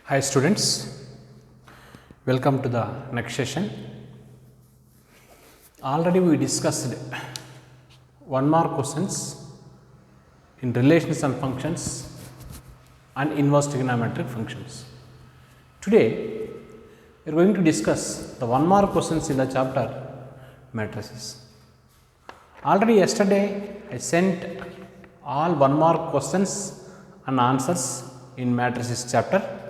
Hi students, welcome to the next session. Already we discussed one more questions in relations and functions and inverse trigonometric functions. Today we are going to discuss the one more questions in the chapter matrices. Already yesterday I sent all one more questions and answers in matrices chapter.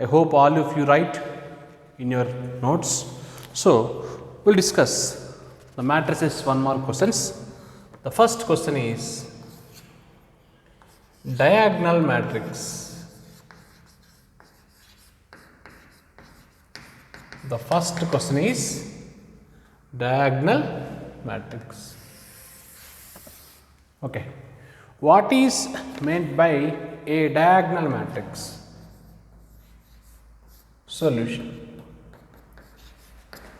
I hope all of you write in your notes. So, we will discuss the matrices one more questions. The first question is diagonal matrix. The first question is diagonal matrix. Okay. What is meant by a diagonal matrix? Solution.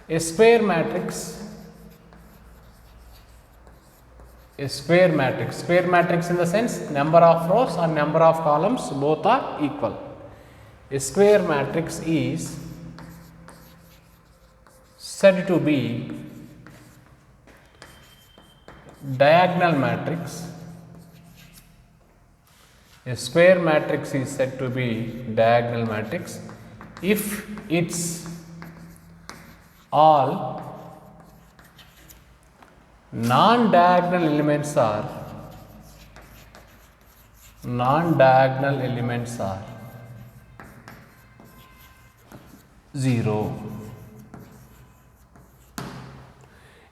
A square matrix in the sense number of rows or number of columns both are equal. A square matrix is said to be diagonal matrix. A square matrix is said to be diagonal matrix if its all non-diagonal elements are 0.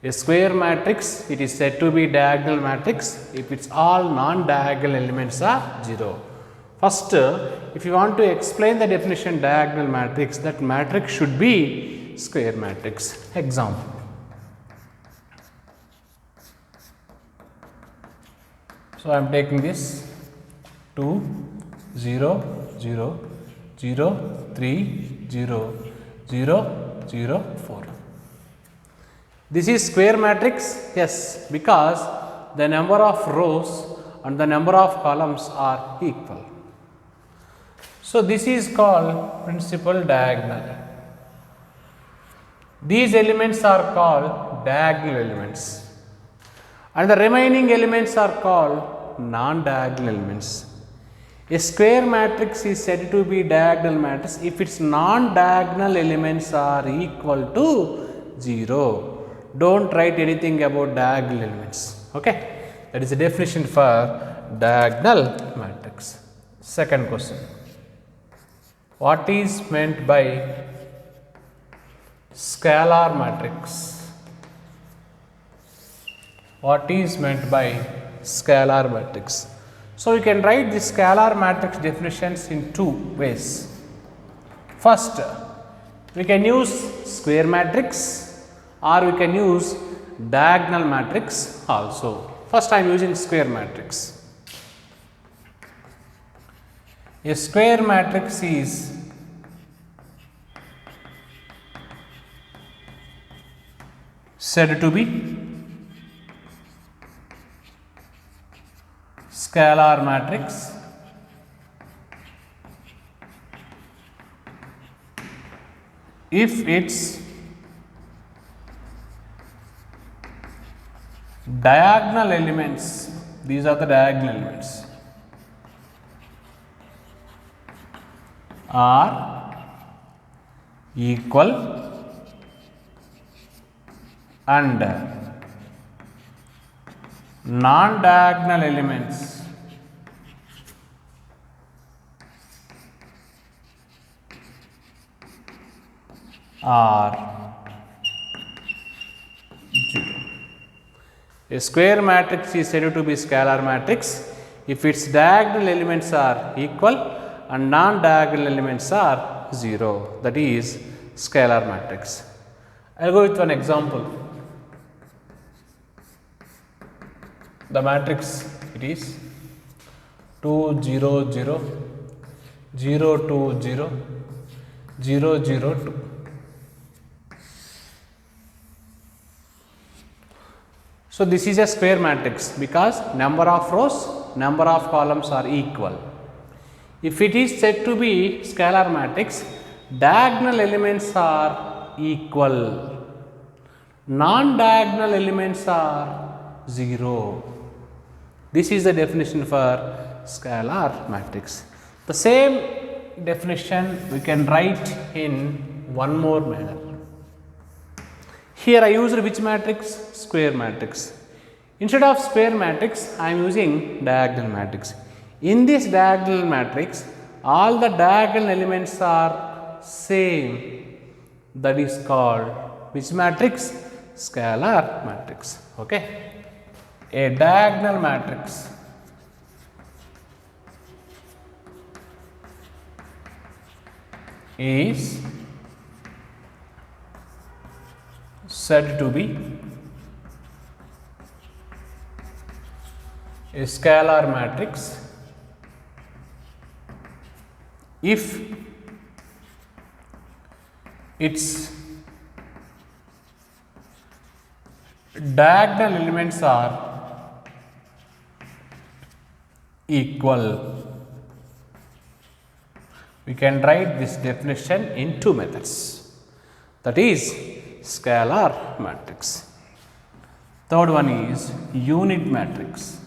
A square matrix, it is said to be diagonal matrix if its all non-diagonal elements are 0. First, if you want to explain the definition diagonal matrix, that matrix should be square matrix. Example. So, I am taking this 2, 0, 0, 0, 3, 0, 0, 0, 4. This is square matrix? Yes, because the number of rows and the number of columns are equal. So, this is called principal diagonal. These elements are called diagonal elements and the remaining elements are called non-diagonal elements. A square matrix is said to be diagonal matrix if its non-diagonal elements are equal to 0. Don't write anything about diagonal elements. Okay, that is the definition for diagonal matrix. Second question. What is meant by scalar matrix? What is meant by scalar matrix? So, you can write the scalar matrix definitions in two ways. First, we can use square matrix or we can use diagonal matrix also. First, I am using square matrix. A square matrix is said to be scalar matrix if its diagonal elements, these are the diagonal elements, are equal and non-diagonal elements are 0. A square matrix is said to be scalar matrix if its diagonal elements are equal and non-diagonal elements are 0, that is scalar matrix. I will go with one example. The matrix, it is 2, 0, 0, 0, 2, 0, 0, 0, 2. So, this is a square matrix because number of rows, number of columns are equal. If it is said to be scalar matrix, diagonal elements are equal, non-diagonal elements are 0. This is the definition for scalar matrix. The same definition we can write in one more manner. Here I used which matrix? Square matrix. Instead of square matrix, I am using diagonal matrix. In this diagonal matrix, all the diagonal elements are same. That is called which matrix? Scalar matrix. Okay. A diagonal matrix is said to be a scalar matrix if its diagonal elements are equal. We can write this definition in two methods, that is scalar matrix. Third one is unit matrix.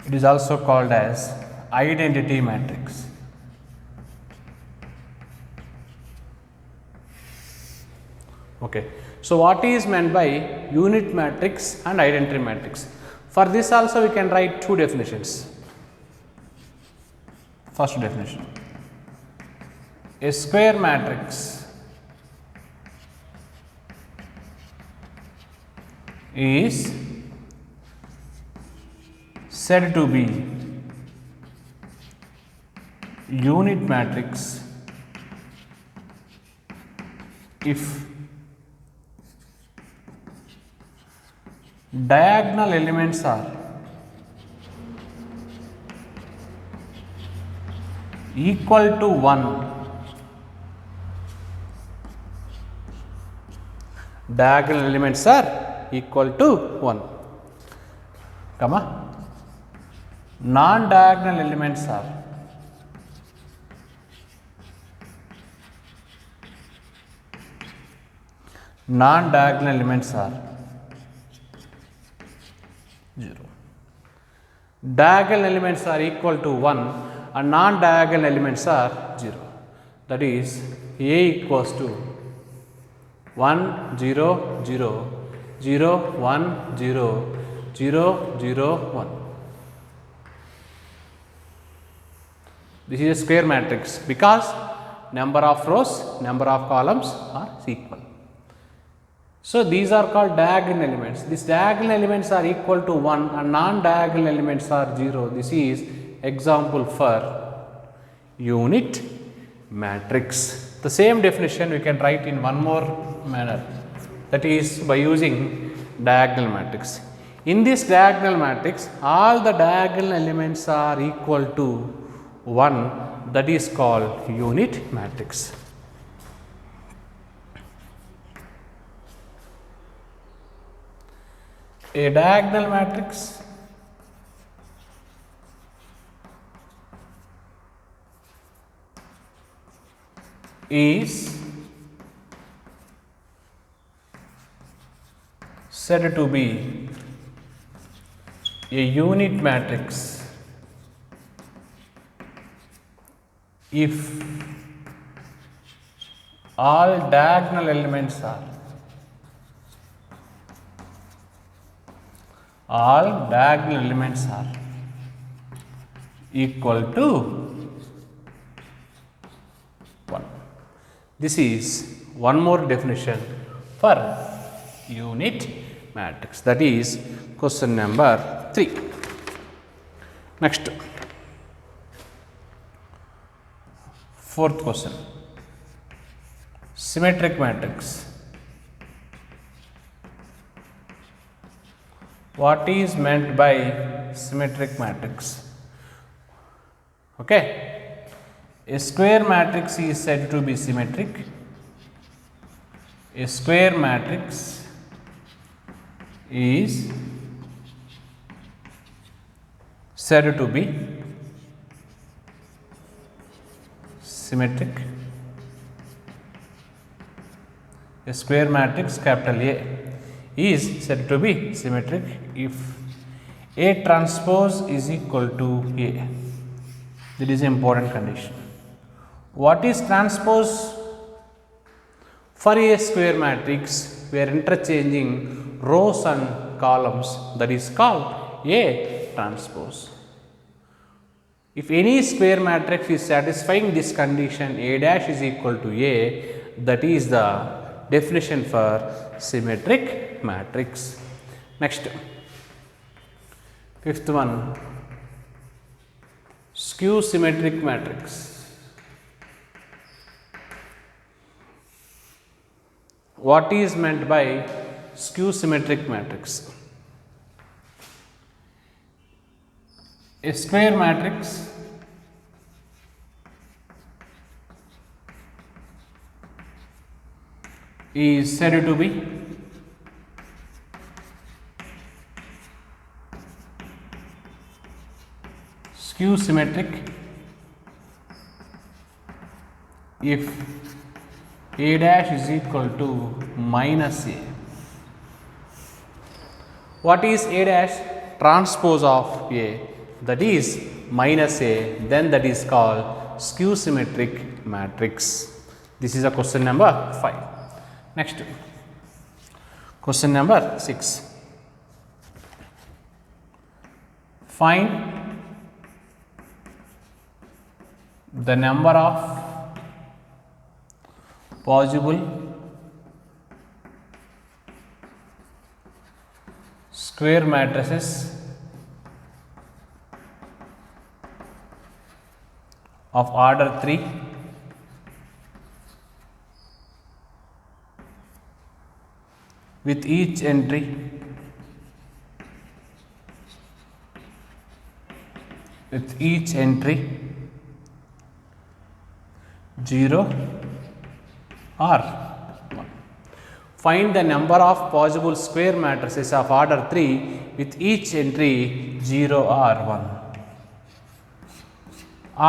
It is also called as identity matrix. Okay. So, what is meant by unit matrix and identity matrix? For this also we can write two definitions. First definition, a square matrix is said to be unit matrix if diagonal elements are equal to 1. Diagonal elements are equal to 1, comma, non-diagonal elements are diagonal elements are equal to 1 and non-diagonal elements are 0. That is A equals to 1 0 0 0 1 0 0 0 1. This is a square matrix because number of rows, number of columns are equal. So, these are called diagonal elements. These diagonal elements are equal to 1 and non-diagonal elements are 0. This is example for unit matrix. The same definition we can write in one more manner, that is by using diagonal matrix. In this diagonal matrix, all the diagonal elements are equal to 1, that is called unit matrix. A diagonal matrix is said to be a unit matrix if all diagonal elements are equal to 1. This is one more definition for unit matrix, that is question number 3. Next, fourth question, symmetric matrix. What is meant by symmetric matrix? Okay. A square matrix is said to be symmetric. A square matrix is said to be symmetric. A square matrix capital A is said to be symmetric if A transpose is equal to A. That is an important condition. What is transpose? For a square matrix, we are interchanging rows and columns, that is called A transpose. If any square matrix is satisfying this condition, A dash is equal to A, that is the definition for symmetric matrix. Next, fifth one, skew symmetric matrix. What is meant by skew symmetric matrix? A square matrix is said to be skew symmetric if A dash is equal to minus A. What is A dash? Transpose of A, that is minus A, then that is called skew symmetric matrix. This is a question number 5. Next, question number 6. Find the number of possible square matrices of order 3 with each entry with each entry 0 or 1. Find the number of possible square matrices of order 3 with each entry 0 or 1.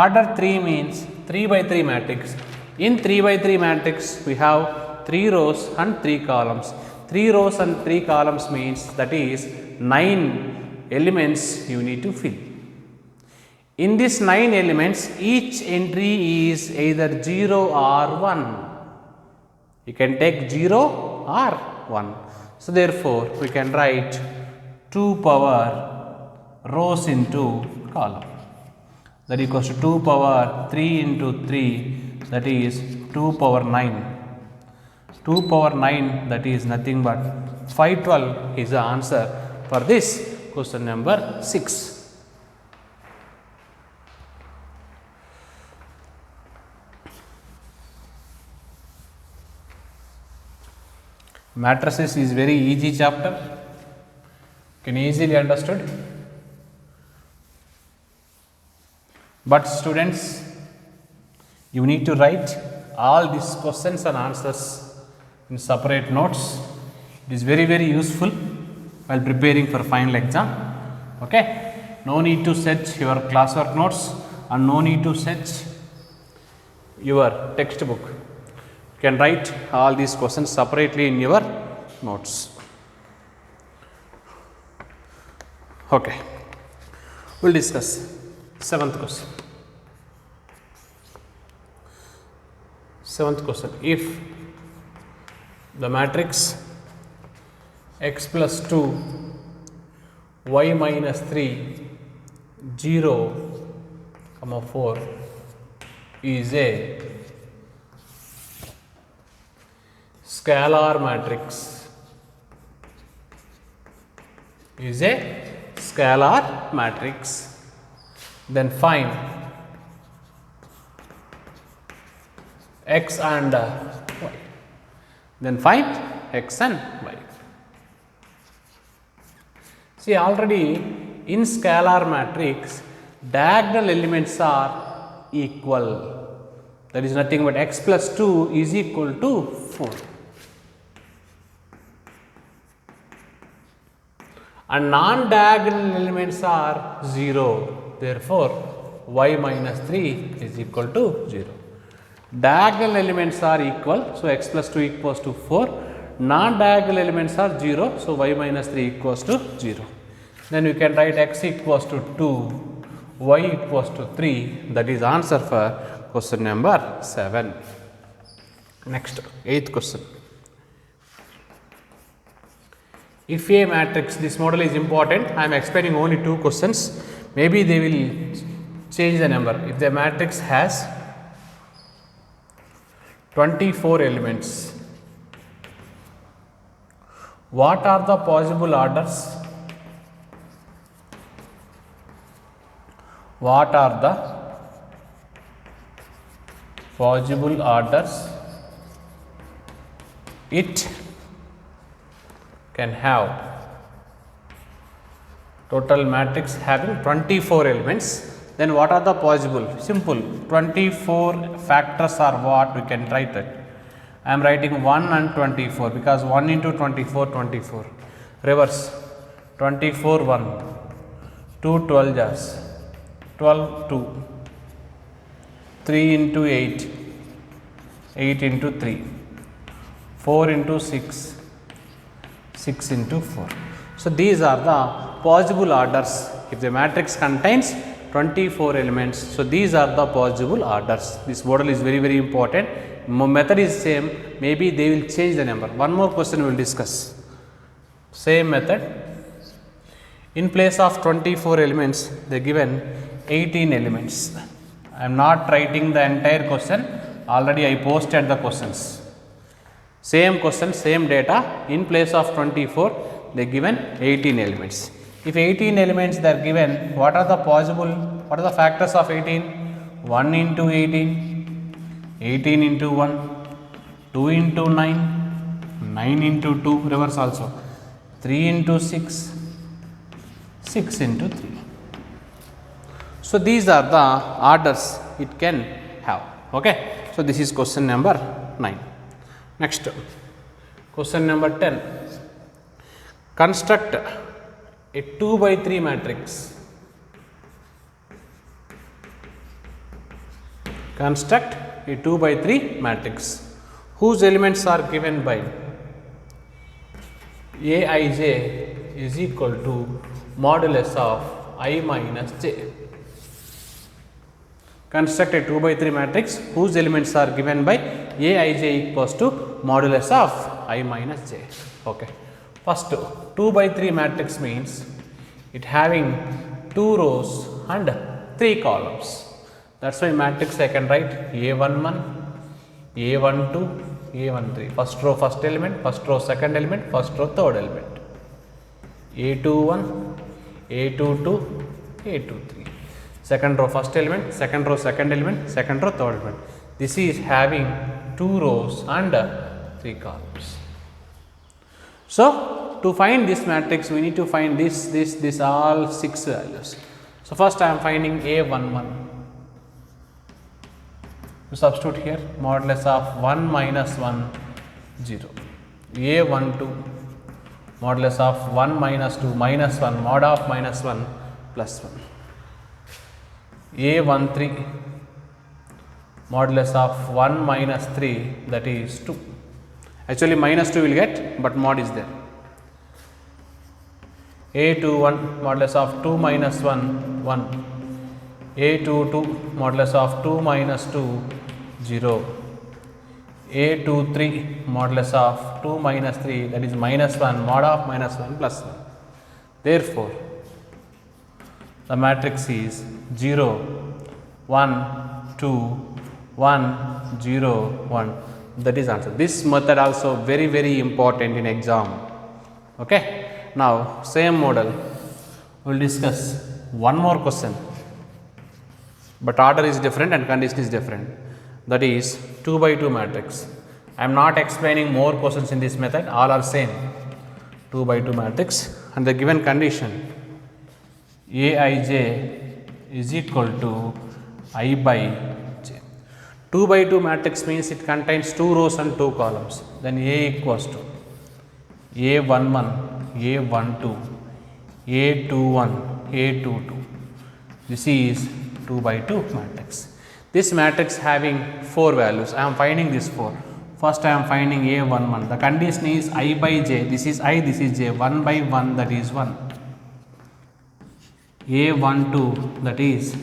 Order 3 means 3 by 3 matrix. In 3 by 3 matrix, we have 3 rows and 3 columns. 3 rows and 3 columns means that is 9 elements you need to fill. In these 9 elements, each entry is either 0 or 1. You can take 0 or 1. So, therefore, we can write 2 power rows into column, that equals to 2 power 3 into 3, that is 2 power 9. 2 power 9, that is nothing but 512 is the answer for this question number 6. Matrices is very easy chapter, can easily understood. But students, you need to write all these questions and answers in separate notes. It is very useful while preparing for final exam. Okay, no need to search your classwork notes and no need to search your textbook. You can write all these questions separately in your notes. Okay, we'll discuss 7th question. 7th question, if the matrix x plus 2 y minus 3 0 comma 4 is a scalar matrix, then find x and y. Then find x and y. See, already in scalar matrix, diagonal elements are equal. That is nothing but x plus 2 is equal to 4. and non-diagonal elements are 0. Therefore, y minus 3 is equal to 0. Diagonal elements are equal, so x plus 2 equals to 4. Non-diagonal elements are 0, so y minus 3 equals to 0. Then you can write x equals to 2, y equals to 3. That is answer for question number 7. Next, 8th question. If A matrix, this model is important. I am explaining only 2 questions. Maybe they will change the number. If the matrix has 24 elements, what are the possible orders? What are the possible orders it can have? Total matrix having 24 elements, then what are the possible? Simple, 24 factors are what we can write it. I am writing 1 and 24 because 1 into 24, 24. Reverse, 24 1, 2 12 jars, 12 2, 3 into 8, 8 into 3, 4 into 6, 6 into 4. So, these are the possible orders. If the matrix contains 24 elements, so these are the possible orders. This model is very important. Method is same, maybe they will change the number. One more question we will discuss. Same method. In place of 24 elements, they given 18 elements. I am not writing the entire question, already I posted the questions. Same question, same data, in place of 24, they given 18 elements. If 18 elements they are given, what are the factors of 18? 1 into 18, 18 into 1, 2 into 9, 9 into 2, reverse also, 3 into 6, 6 into 3. So, these are the orders it can have. Okay. So, this is question number 9. Next, question number 10. Construct a 2 by 3 matrix. Construct a 2 by 3 matrix whose elements are given by Aij is equal to modulus of I minus j. Construct a 2 by 3 matrix whose elements are given by Aij equals to modulus of I minus j. Okay. First, 2 by 3 matrix means it having 2 rows and 3 columns. That is why matrix I can write A11, A12, A13. First row first element, first row second element, first row third element. A21, A22, A23. Second row first element, second row second element, second row third element. This is having 2 rows and 3 columns. So, to find this matrix, we need to find this all 6 values. So, first I am finding A11. To substitute here, modulus of 1 minus 1, 0. A12, modulus of 1 minus 2, minus 1, mod of minus 1, plus 1. A13, modulus of 1 minus 3, that is 2. Actually, minus 2 will get, but mod is there. A21, modulus of 2 minus 1, 1. A22, modulus of 2 minus 2, 0. A23, modulus of 2 minus 3, that is minus 1, mod of minus 1 plus 1. Therefore, the matrix is 0, 1, 2, 1, 0, 1. That is answer. This method also very important in exam. Okay. Now, same model, we will discuss one more question, but order is different and condition is different. That is 2 by 2 matrix. I am not explaining more questions in this method, all are same. 2 by 2 matrix and the given condition Aij is equal to I by j. 2 by 2 matrix means it contains 2 rows and 2 columns. Then A equals to A11, A12, A21, A22. This is 2 by 2 matrix. This matrix having 4 values. I am finding this 4. First I am finding A11. The condition is I by j. This is I, this is j. 1 by 1, that is 1. A12, that is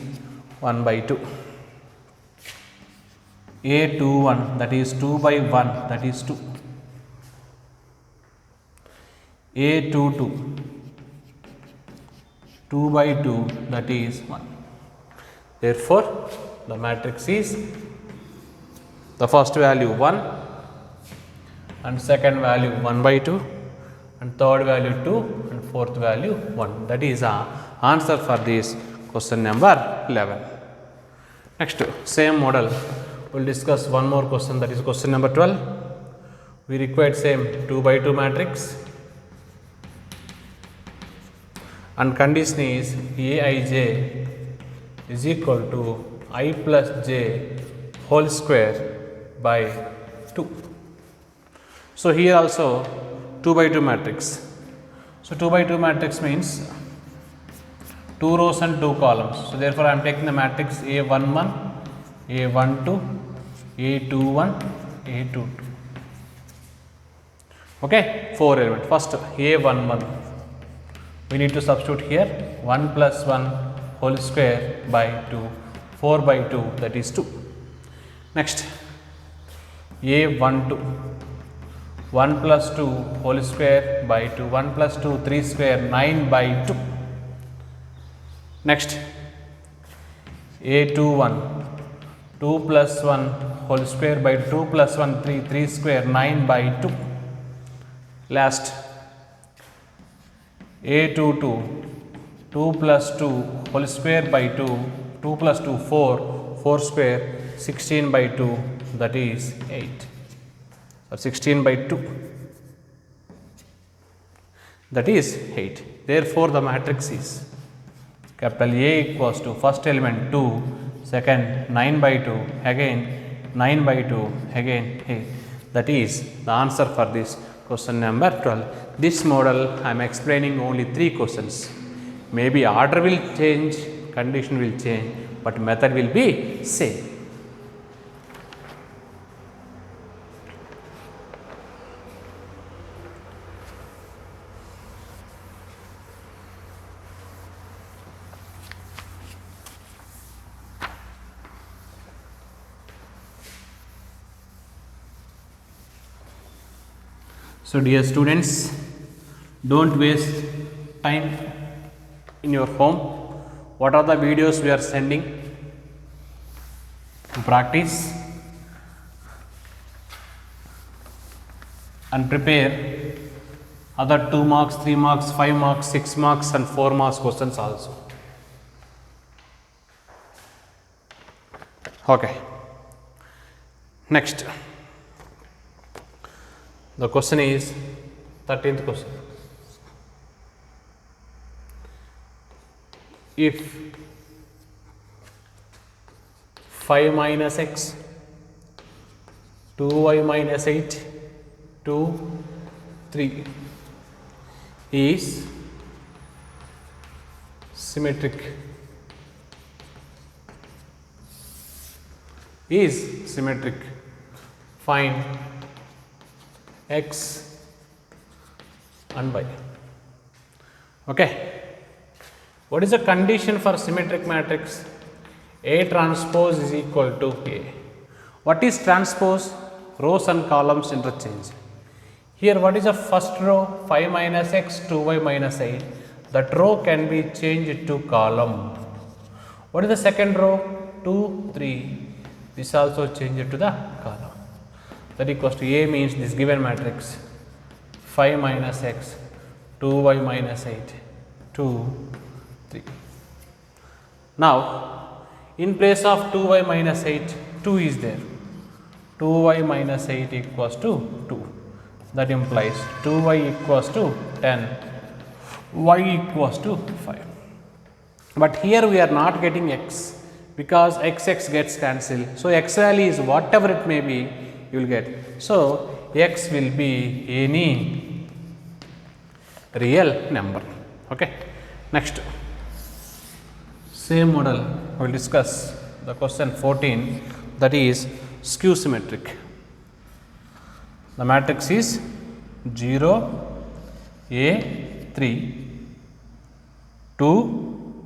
1 by 2. A21, that is 2 by 1, that is 2. A22, 2 by 2, that is 1. Therefore, the matrix is the first value 1 and second value 1 by 2 and third value 2 and fourth value 1. That is our answer for this question number 11. Next, same model. We will discuss one more question, that is question number 12. We required same 2 by 2 matrix and condition is Aij is equal to I plus j whole square by 2. So, here also 2 by 2 matrix. So, 2 by 2 matrix means 2 rows and 2 columns. So, therefore, I am taking the matrix A11, A12, A21, A22. Okay, 4 elements. First A11, we need to substitute here 1 plus 1 whole square by 2, 4 by 2, that is 2. Next, A12, 1 plus 2 whole square by 2, 1 plus 2, 3 square, 9 by 2. Next, A21, 2 plus 1 whole square by 2 plus 1, 3, 3 square, 9 by 2. Last, A22, 2 plus 2 whole square by 2, 2 plus 2, 4, 4 square, 16 by 2, that is 8, or 16 by 2, that is 8. Therefore, the matrix is capital A equals to first element 2, second 9 by 2, again 9 by 2, again 8. That is the answer for this question number 12. This model I am explaining only 3 questions. Maybe order will change, condition will change, but method will be same. So, dear students, don't waste time in your home. What are the videos we are sending to practice and prepare other 2 marks, 3 marks, 5 marks, 6 marks and 4 marks questions also. Okay. Next, the question is 13th question. If 5 minus x, 2y minus 8, 2, 3 is symmetric, find x and y. Okay. What is the condition for symmetric matrix? A transpose is equal to A. What is transpose? Rows and columns interchange. Here what is the first row? 5 minus x, 2y minus 8. That row can be changed to column. What is the second row? 2, 3. This also changed to the column. That equals to A means this given matrix 5 minus x, 2y minus 8, 2, 3. Now, in place of 2y minus 8, 2 is there. 2y minus 8 equals to 2. That implies 2y equals to 10, y equals to 5. But here we are not getting x because x gets cancelled. So, x value is whatever it may be, you will get. So, x will be any real number. Okay. Next, same model we will discuss the question 14, that is skew symmetric. The matrix is 0, A 3, 2,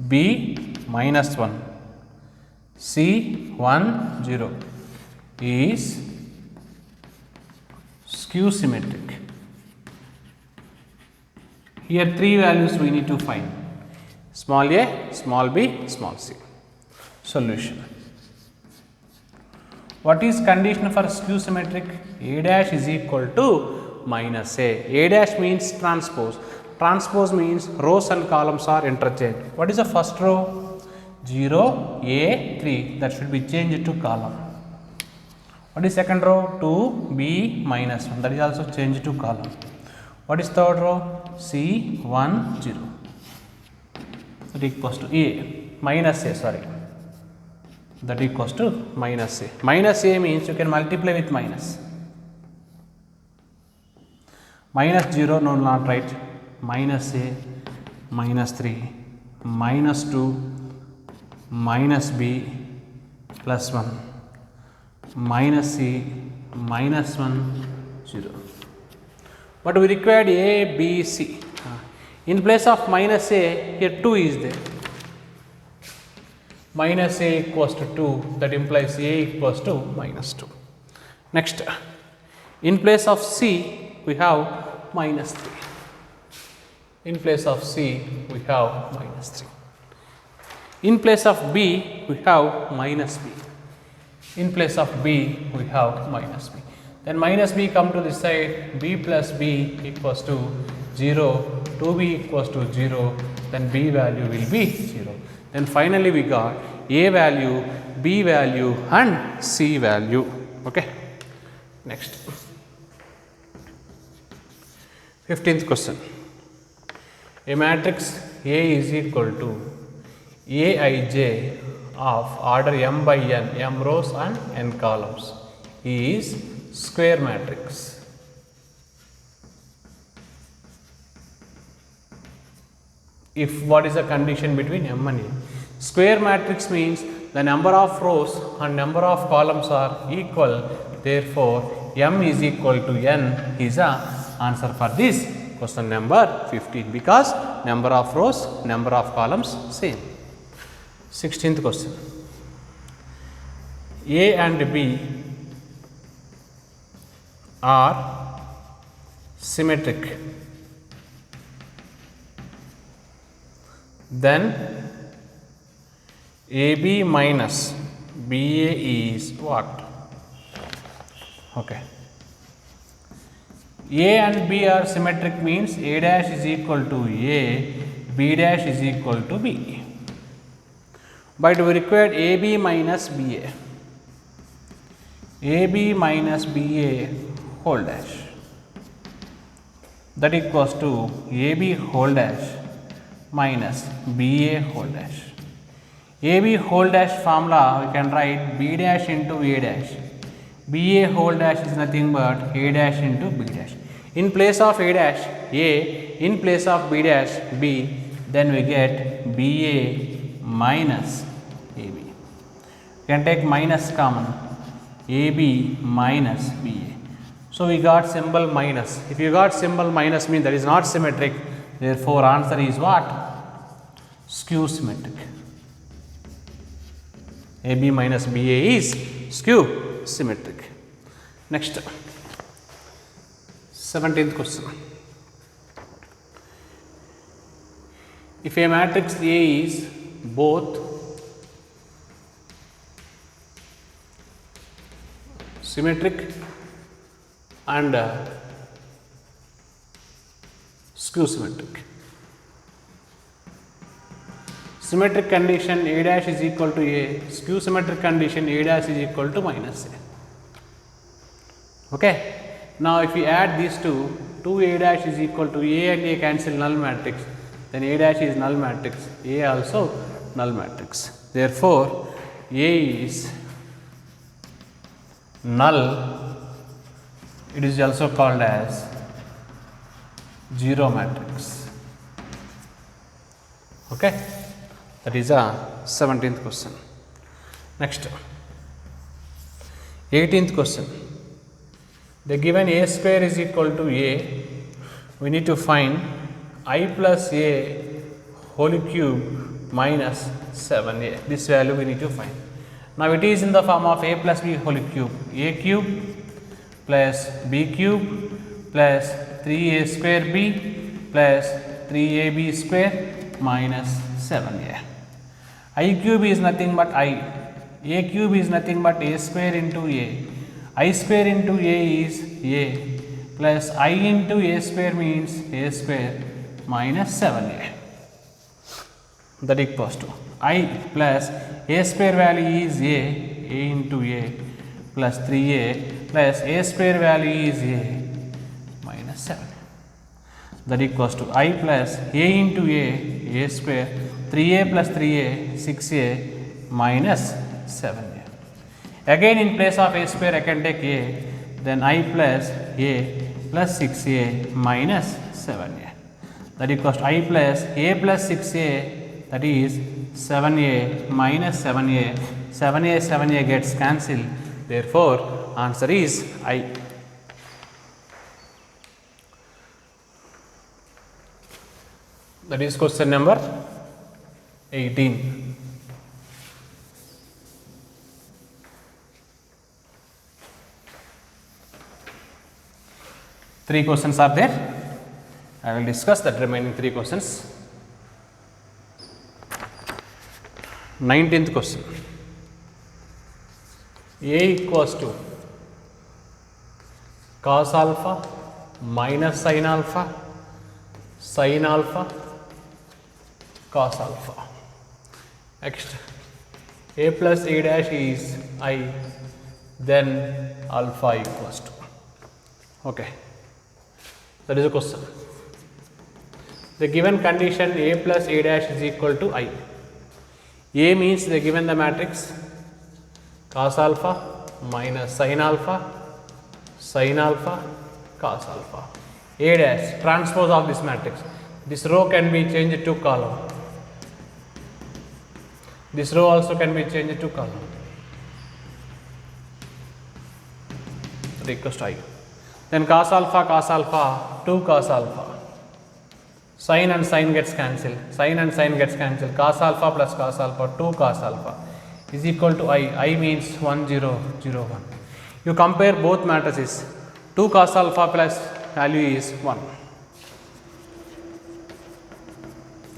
B minus 1, C 1 0 is skew symmetric. Here three values we need to find: small a, small b, small c. Solution. What is condition for skew symmetric? A dash is equal to minus a. A dash means transpose. Transpose means rows and columns are interchanged. What is the first row? 0, A, 3. That should be changed to column. What is second row? 2, B minus 1. That is also changed to column. What is third row? C, 1, 0. That equals to A, minus A, sorry. That equals to minus A. Minus A means you can multiply with minus. Minus 0, no, not right. Minus A, minus 3, minus 2, minus B, plus 1, minus C, minus 1, 0. But we required A, B, C. In place of minus A, here 2 is there. Minus A equals to 2, that implies A equals to minus 2. Next, in place of C, we have minus 3. In place of C, we have minus 3. In place of B, we have minus B. In place of B, we have minus B. Then minus B come to this side, B plus B equals to 0, 2B equals to 0, then B value will be 0. Then finally we got A value, B value and C value. Okay. Next. 15th question. A matrix A is equal to Aij of order m by n, m rows and n columns, is square matrix. If what is the condition between m and n? Square matrix means the number of rows and number of columns are equal, therefore m is equal to n is the answer for this question number 15, because number of rows, number of columns same. 16th question. A and B are symmetric, then AB minus BA is what? Okay. A and B are symmetric means A dash is equal to A, B dash is equal to B. But we required AB minus BA. AB minus BA whole dash. That equals to AB whole dash minus BA whole dash. AB whole dash formula we can write B dash into A dash. BA whole dash is nothing but A dash into B dash. In place of A dash A, in place of B dash B, then we get BA minus AB. We can take minus common, AB minus BA. So we got symbol minus. If you got symbol minus means that is not symmetric, therefore answer is what? Skew symmetric. AB minus BA is skew symmetric. Next, 17th question. If a matrix A is both symmetric and skew symmetric. Symmetric condition A dash is equal to A, skew symmetric condition A dash is equal to minus A. Okay. Now if we add these two, 2A dash is equal to A and A cancel null matrix, then A dash is null matrix, A also null matrix. Therefore, A is null, it is also called as zero matrix. Okay, that is a 17th question. Next, 18th question. The given a square is equal to a, we need to find I plus a whole cube minus 7a. This value we need to find. Now it is in the form of a plus b whole cube. A cube plus b cube plus 3a square b plus 3ab square minus 7a. I cube is nothing but I. A cube is nothing but a square into a. I square into a is a plus I into a square means a square minus 7a. That equals to I plus a square value is a into a plus 3a plus a square value is a minus 7. That equals to I plus a into a square, 3a plus 3a, 6a minus 7a. Again in place of a square I can take a, then I plus a plus 6a minus 7a. That equals to I plus a plus 6a, that is 7a minus 7a. 7a gets cancelled. Therefore, answer is I. That is question number 18. Three questions are there. I will discuss that remaining three questions. 19th question. A equals to cos alpha minus sin alpha, cos alpha. Next, a plus a dash is I, then alpha equals to. Okay. That is a question. The given condition a plus a dash is equal to I. A means they given the matrix cos alpha minus sin alpha, cos alpha. A dash, transpose of this matrix. This row can be changed to column. This row also can be changed to column. That equals to I. Then cos alpha, 2 cos alpha. Sin and sin gets cancelled. Cos alpha plus cos alpha, 2 cos alpha is equal to I. I means 1, 0, 0, 1. You compare both matrices. 2 cos alpha plus value is 1.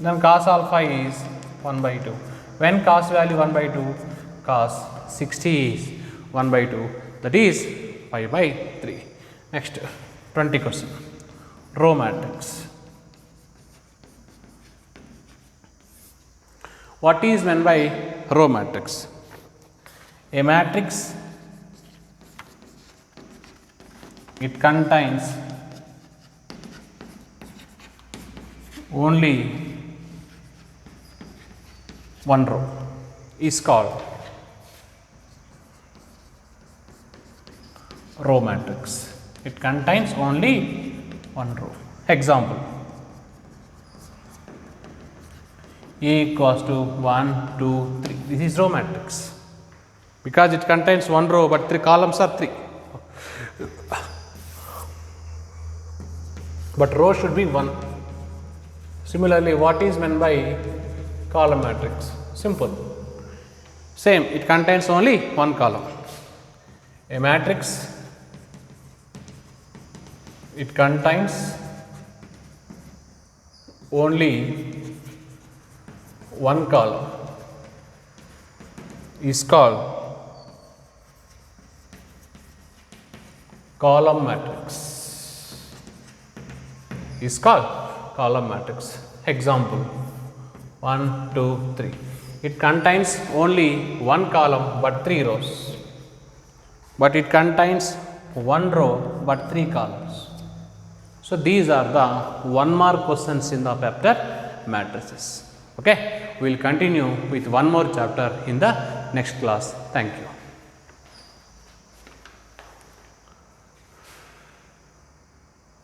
Then cos alpha is 1 by 2. When cos value 1 by 2, cos 60 is 1 by 2. That is pi by 3. Next, 20 question. Row matrix. What is meant by row matrix? A matrix, it contains only one row is called row matrix. It contains only one row. Example, A equals to 1, 2, 3. This is row matrix because it contains one row but 3 columns are 3. But row should be 1. Similarly, what is meant by column matrix? Simple. Same, it contains only one column. A matrix, it contains only one column is called column matrix. Is called column matrix. Example 1, 2, 3. It contains only one column but 3 rows. But it contains one row but 3 columns. So these are the 1 mark questions in the chapter matrices. Okay, we will continue with one more chapter in the next class. Thank you.